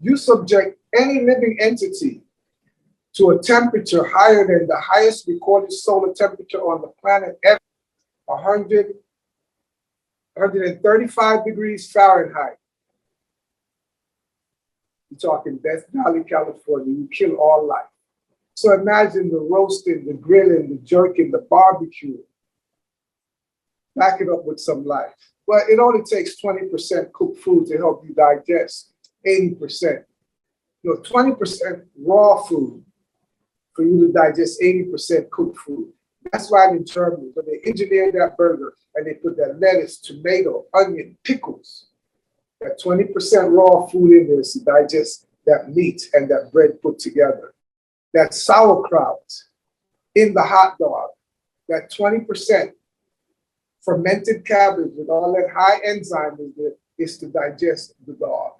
You subject any living entity to a temperature higher than the highest recorded solar temperature on the planet ever, 100, 135 degrees Fahrenheit. You're talking Death Valley, California. You kill all life. So imagine the roasting, the grilling, the jerking, the barbecue. Back it up with some life. Well, it only takes 20% cooked food to help you digest 80%. 20% raw food for you to digest 80% cooked food. That's why in Germany, when they engineered that burger and they put that lettuce, tomato, onion, pickles, that 20% raw food in there to digest that meat and that bread put together. That sauerkraut in the hot dog, that 20% fermented cabbage with all that high enzyme is to digest the dog.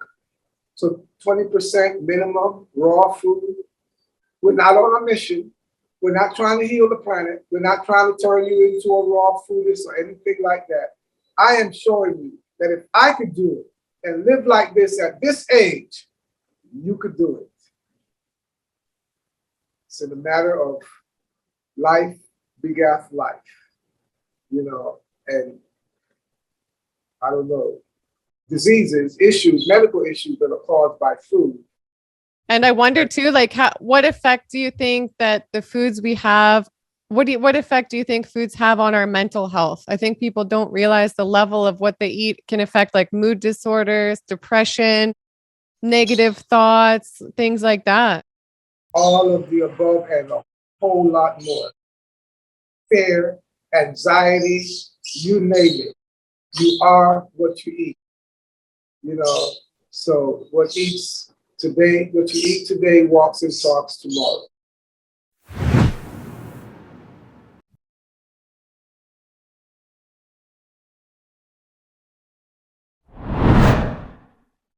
So 20% minimum raw food. We're not on a mission. We're not trying to heal the planet. We're not trying to turn you into a raw foodist or anything like that. I am showing you that if I could do it and live like this at this age, you could do it. It's in a matter of life begat life, and I don't know, diseases, issues, medical issues that are caused by food. And I wonder too, like, what effect do you think that the foods we have, what effect do you think foods have on our mental health? I think people don't realize the level of what they eat can affect like mood disorders, depression, negative thoughts, things like that. All of the above and a whole lot more. Fear, anxiety, you name it. You are what you eat. So what you eat today walks and talks tomorrow.